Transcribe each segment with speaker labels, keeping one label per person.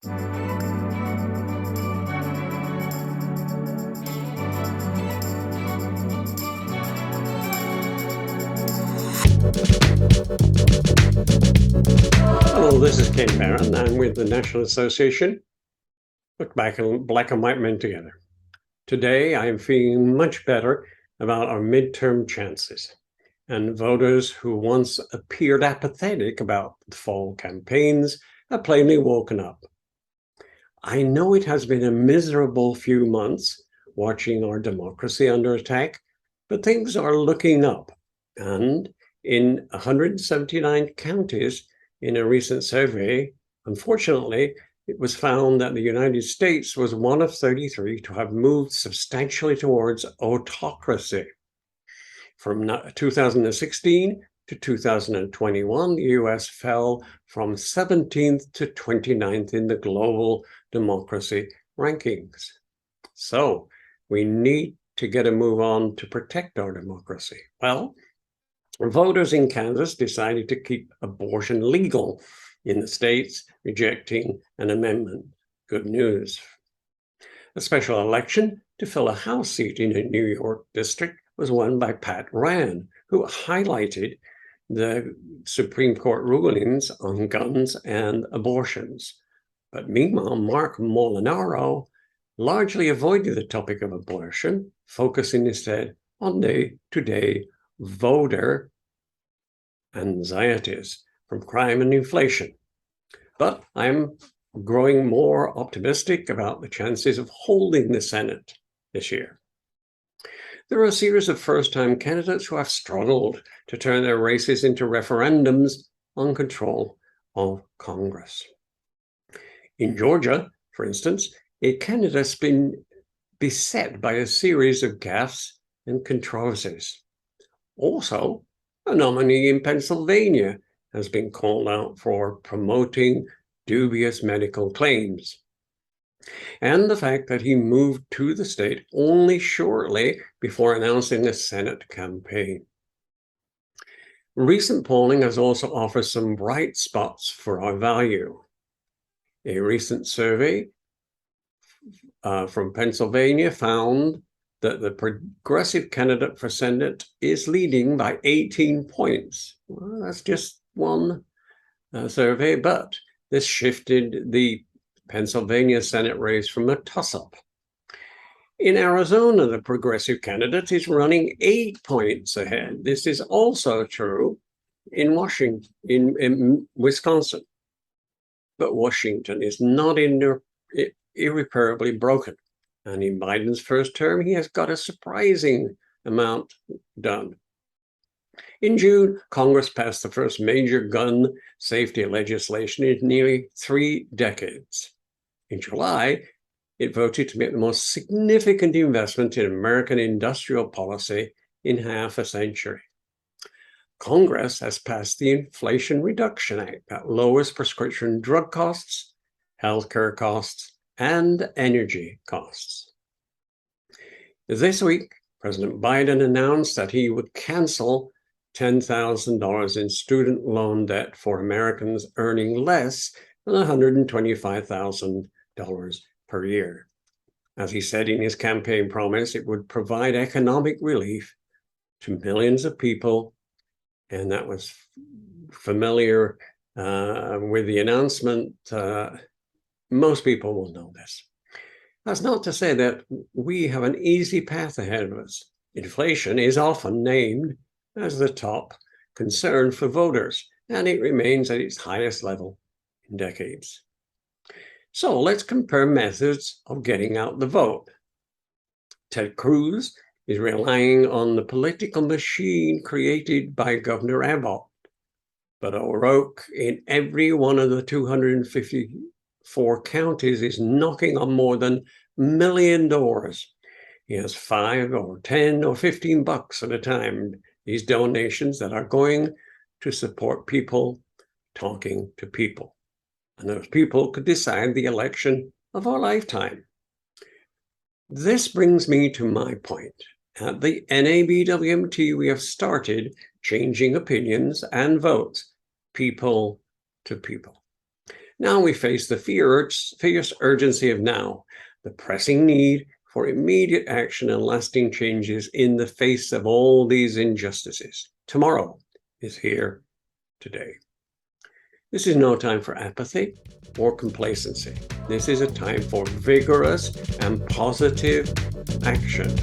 Speaker 1: Hello, this is Ken Barron. I'm with the National Association. Look back and black and white men together. Today, I am feeling much better about our midterm chances. And voters who once appeared apathetic about the fall campaigns have plainly woken up. I know it has been a miserable few months watching our democracy under attack, but things are looking up. And in 179 counties, in a recent survey, unfortunately, it was found that the United States was one of 33 to have moved substantially towards autocracy. From 2016 to 2021, the US fell from 17th to 29th in the global democracy rankings. So we need to get a move on to protect our democracy. Well, voters in Kansas decided to keep abortion legal in the states, rejecting an amendment. Good news. A special election to fill a House seat in a New York district was won by Pat Ryan, who highlighted the Supreme Court rulings on guns and abortions. But meanwhile, Mark Molinaro largely avoided the topic of abortion, focusing instead on day-to-day voter anxieties from crime and inflation. But I'm growing more optimistic about the chances of holding the Senate this year. There are a series of first-time candidates who have struggled to turn their races into referendums on control of Congress. In Georgia, for instance, a candidate has been beset by a series of gaffes and controversies. Also, a nominee in Pennsylvania has been called out for promoting dubious medical claims. And the fact that he moved to the state only shortly before announcing the Senate campaign. Recent polling has also offered some bright spots for our value. A recent survey from Pennsylvania found that the progressive candidate for Senate is leading by 18 points. Well, that's just one survey, but this shifted the Pennsylvania Senate race from a toss-up. In Arizona, the progressive candidate is running 8 points ahead. This is also true in Wisconsin. But Washington is not irreparably broken. And in Biden's first term, he has got a surprising amount done. In June, Congress passed the first major gun safety legislation in nearly 3 decades. In July, it voted to make the most significant investment in American industrial policy in half a century. Congress has passed the Inflation Reduction Act that lowers prescription drug costs, healthcare costs, and energy costs. This week, President Biden announced that he would cancel $10,000 in student loan debt for Americans earning less than $125,000 per year. As he said in his campaign promise, it would provide economic relief to millions of people, and that was familiar with the announcement. Most people will know this. That's not to say that we have an easy path ahead of us. Inflation is often named as the top concern for voters, and it remains at its highest level in decades. So let's compare methods of getting out the vote. Ted Cruz is relying on the political machine created by Governor Abbott, but O'Rourke in every one of the 254 counties is knocking on more than $1 million doors. He has $5 or $10 or $15 at a time. These donations that are going to support people talking to people. And those people could decide the election of our lifetime. This brings me to my point. At the NABWMT, we have started changing opinions and votes, people to people. Now we face the fierce urgency of now, the pressing need for immediate action and lasting changes in the face of all these injustices. Tomorrow is here today. This is no time for apathy or complacency. This is a time for vigorous and positive action.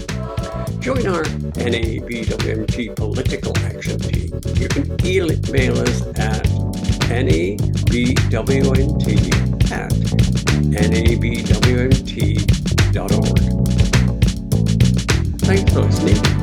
Speaker 1: Join our NABWMT political action team. You can email us at nabwmt@nabwmt.org. Thanks for listening.